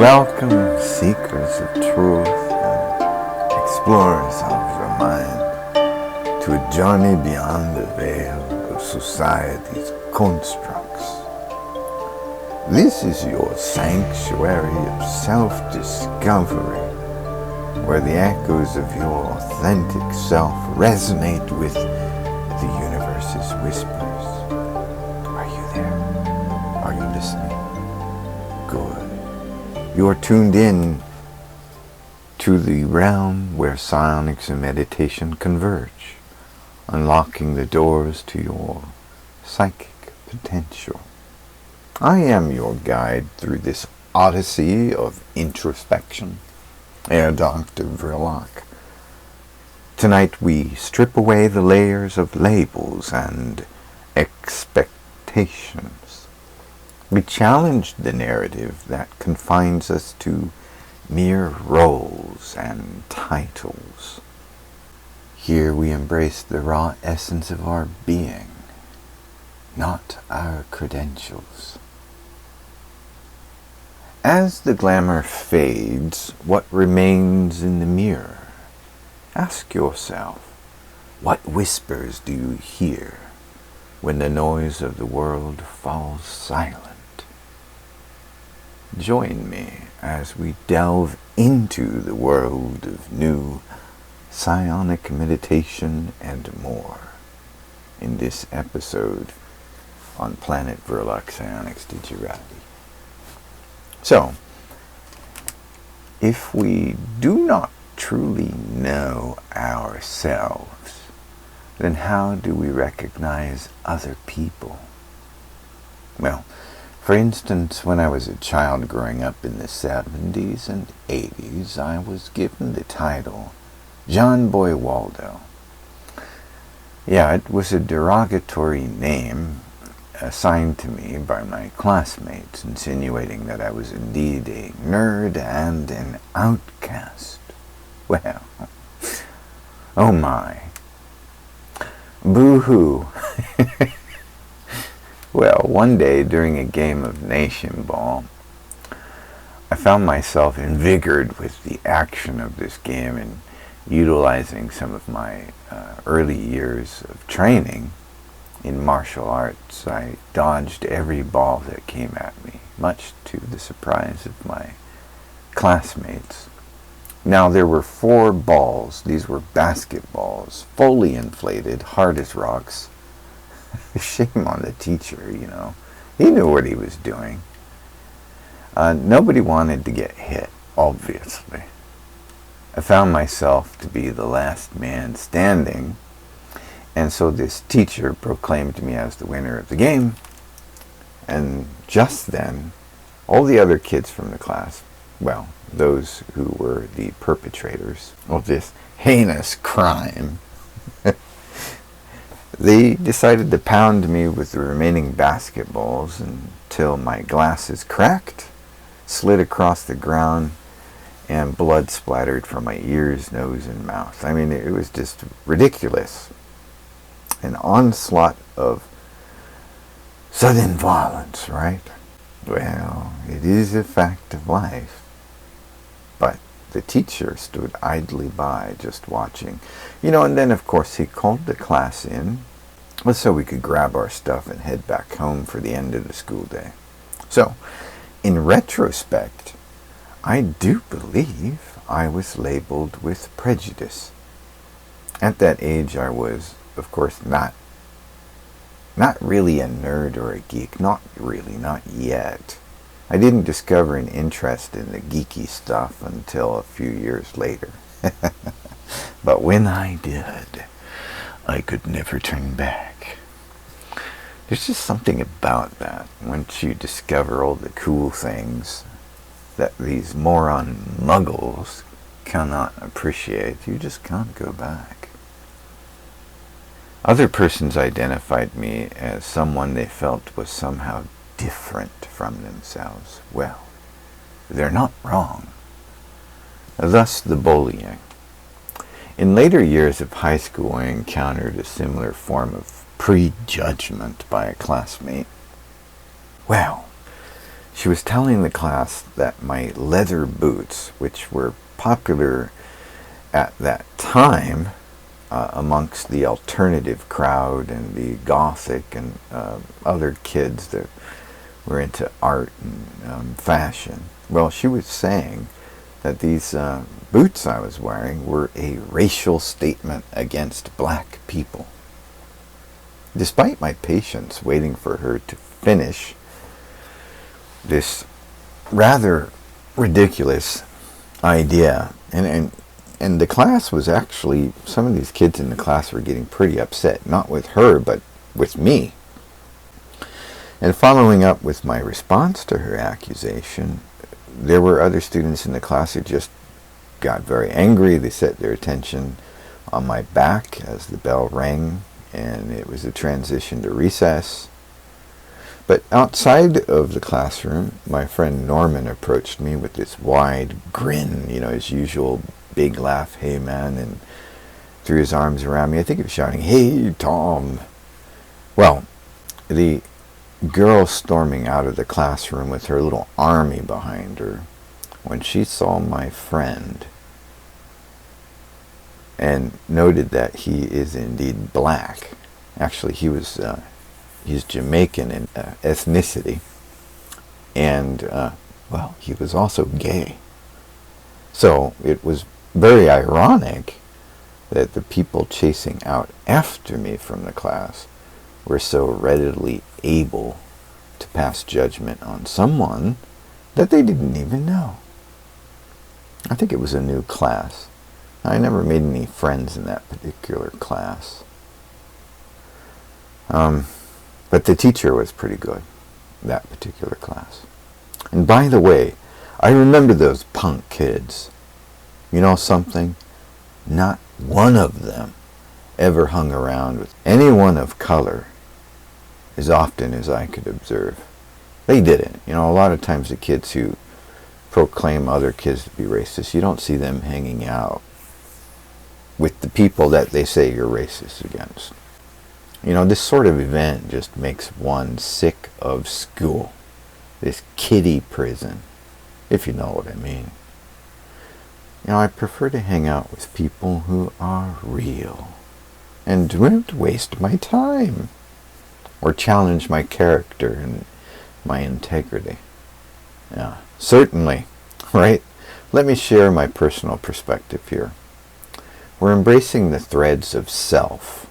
Welcome, seekers of truth and explorers of your mind, to a journey beyond the veil of society's constructs. This is your sanctuary of self-discovery, where the echoes of your authentic self resonate with the universe's whispers. Are you there? Are you listening? Good. You are tuned in to the realm where psionics and meditation converge, unlocking the doors to your psychic potential. I am your guide through this odyssey of introspection, Dr. Vrilock. Tonight we strip away the layers of labels and expectations. We challenge the narrative that confines us to mere roles and titles. Here we embrace the raw essence of our being, not our credentials. As the glamour fades, what remains in the mirror? Ask yourself, what whispers do you hear when the noise of the world falls silent? Join me as we delve into the world of new psionic meditation and more in this episode on Planet Vrilock Psionics Digerati. So, if we do not truly know ourselves, then how do we recognize other people? Well, for instance, when I was a child growing up in the 70s and 80s, I was given the title John Boy Waldo. Yeah, it was a derogatory name assigned to me by my classmates, insinuating that I was indeed a nerd and an outcast. Well, oh my. Boo-hoo. Well, one day during a game of Nation Ball, I found myself invigorated with the action of this game and utilizing some of my early years of training in martial arts. I dodged every ball that came at me, much to the surprise of my classmates. Now, there were 4 balls. These were basketballs, fully inflated, hard as rocks. Shame on the teacher, you know. He knew what he was doing. Nobody wanted to get hit, obviously. I found myself to be the last man standing, and so this teacher proclaimed me as the winner of the game. And just then, all the other kids from the class, well, those who were the perpetrators of this heinous crime, they decided to pound me with the remaining basketballs until my glasses cracked, slid across the ground, and blood splattered from my ears, nose, and mouth. I mean, it was just ridiculous. An onslaught of sudden violence, right? Well, it is a fact of life. But the teacher stood idly by, just watching. You know, and then, of course, he called the class in so we could grab our stuff and head back home for the end of the school day. So, in retrospect, I do believe I was labeled with prejudice. At that age, I was, of course, not really a nerd or a geek. Not really, not yet. I didn't discover an interest in the geeky stuff until a few years later. But when I did, I could never turn back. There's just something about that. Once you discover all the cool things that these moron muggles cannot appreciate, you just can't go back. Other persons identified me as someone they felt was somehow different from themselves. Well, they're not wrong. Thus the bullying. In later years of high school, I encountered a similar form of prejudgment by a classmate. Well, She was telling the class that my leather boots, which were popular at that time amongst the alternative crowd and the gothic and other kids that were into art and fashion. Well, she was saying that these boots I was wearing were a racial statement against black people. Despite my patience waiting for her to finish this rather ridiculous idea, and the class was actually, some of these kids in the class were getting pretty upset, not with her, but with me. And following up with my response to her accusation, there were other students in the class who just got very angry. They set their attention on my back as the bell rang, and it was a transition to recess. But outside of the classroom, my friend Norman approached me with this wide grin, his usual big laugh, "Hey man," and threw his arms around me. I think he was shouting, "Hey Tom." Well, the girl storming out of the classroom with her little army behind her, when she saw my friend and noted that he is indeed black, actually he's Jamaican in ethnicity, and well, he was also gay. So it was very ironic that the people chasing out after me from the class were so readily able to pass judgment on someone that they didn't even know. I think it was a new class. I never made any friends in that particular class. But the teacher was pretty good, that particular class. And by the way, I remember those punk kids. You know something? Not one of them ever hung around with anyone of color as often as I could observe. They didn't. A lot of times the kids who proclaim other kids to be racist, you don't see them hanging out with the people that they say you're racist against. This sort of event just makes one sick of school. This kiddie prison, if you know what I mean. I prefer to hang out with people who are real and don't waste my time or challenge my character and my integrity. Yeah, certainly, right? Let me share my personal perspective here. We're embracing the threads of self.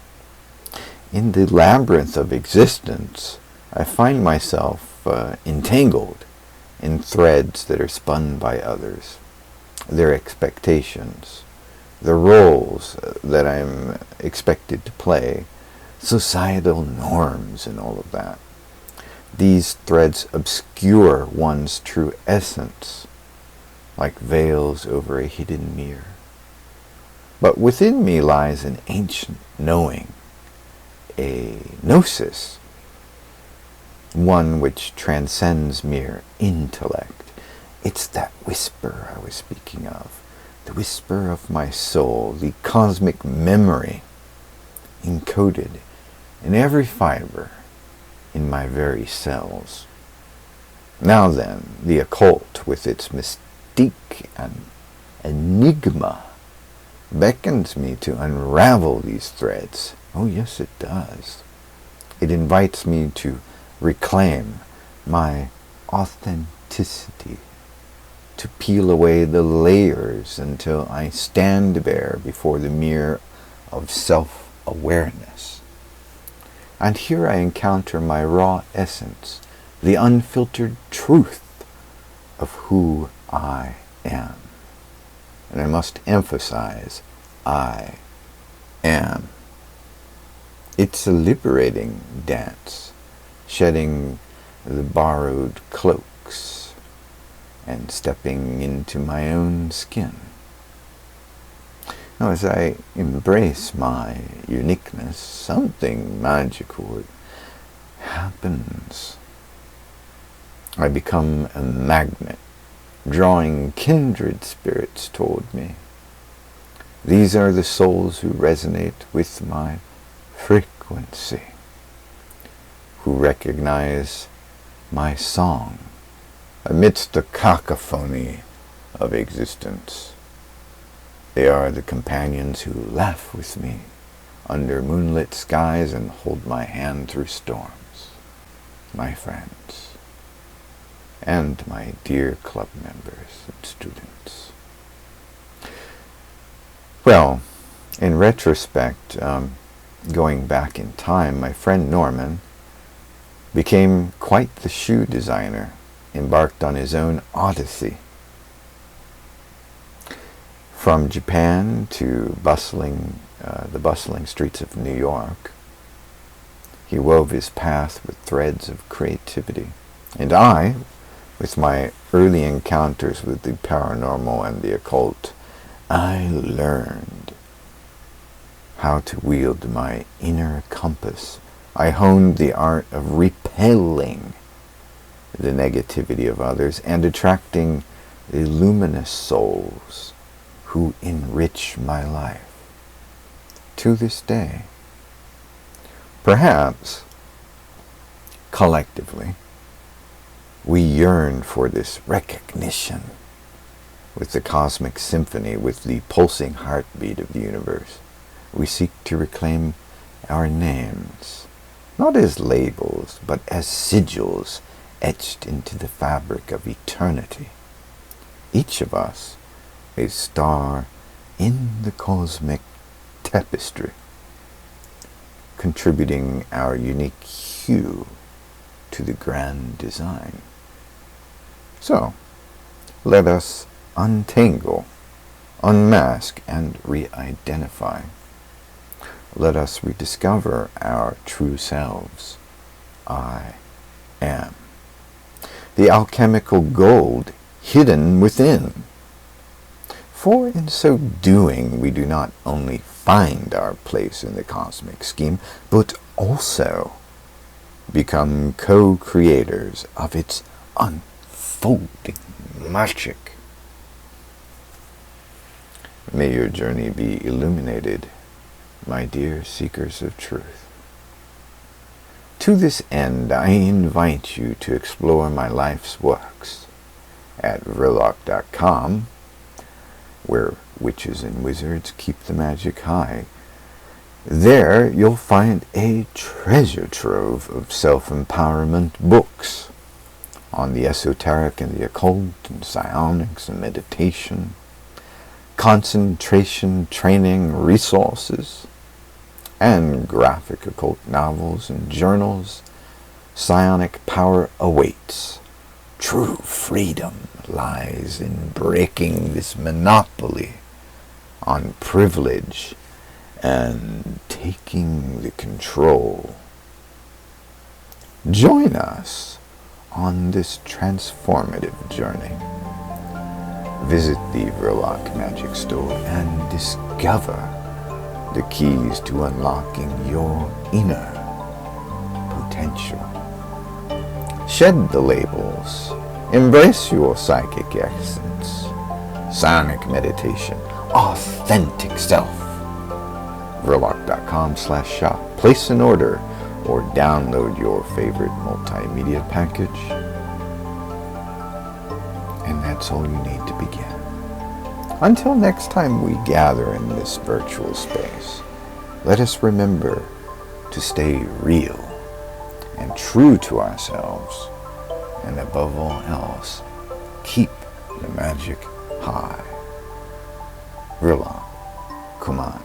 In the labyrinth of existence, I find myself entangled in threads that are spun by others, their expectations, the roles that I'm expected to play, societal norms and all of that. These threads obscure one's true essence, like veils over a hidden mirror. But within me lies an ancient knowing, a gnosis, one which transcends mere intellect. It's that whisper I was speaking of, the whisper of my soul, the cosmic memory encoded in every fiber in my very cells. Now then, the occult with its mystique and enigma beckons me to unravel these threads. Oh yes, it does. It invites me to reclaim my authenticity, to peel away the layers until I stand bare before the mirror of self-awareness. And here I encounter my raw essence, the unfiltered truth of who I am. And I must emphasize, I am. It's a liberating dance, shedding the borrowed cloaks and stepping into my own skin. Now, as I embrace my uniqueness, something magical happens. I become a magnet, drawing kindred spirits toward me. These are the souls who resonate with my frequency, who recognize my song amidst the cacophony of existence. They are the companions who laugh with me under moonlit skies and hold my hand through storms. My friends, and my dear club members and students. Well, in retrospect, going back in time, my friend Norman became quite the shoe designer, embarked on his own odyssey. From Japan to the bustling streets of New York, he wove his path with threads of creativity. And I, with my early encounters with the paranormal and the occult, I learned how to wield my inner compass. I honed the art of repelling the negativity of others and attracting the luminous souls who enrich my life. To this day, perhaps, collectively, we yearn for this recognition with the cosmic symphony, with the pulsing heartbeat of the universe. We seek to reclaim our names, not as labels, but as sigils etched into the fabric of eternity. Each of us a star in the cosmic tapestry, contributing our unique hue to the grand design. So, let us untangle, unmask, and re-identify. Let us rediscover our true selves. I am the alchemical gold hidden within. For in so doing, we do not only find our place in the cosmic scheme, but also become co-creators of its unfolding magic. May your journey be illuminated, my dear seekers of truth. To this end, I invite you to explore my life's works at Vrilock.com, where witches and wizards keep the magic high. There you'll find a treasure trove of self-empowerment books on the esoteric and the occult, and psionics and meditation, concentration training resources, and graphic occult novels and journals. Psionic power awaits. True freedom lies in breaking this monopoly on privilege and taking the control. Join us on this transformative journey. Visit the Vrilock Magic Store and discover the keys to unlocking your inner potential. Shed the labels. Embrace your psychic essence. Psionic meditation. Authentic self. Vrilock.com/shop. Place an order or download your favorite multimedia package. And that's all you need to begin. Until next time we gather in this virtual space, let us remember to stay real and true to ourselves, and above all else, keep the magic high. Vrilock, come on.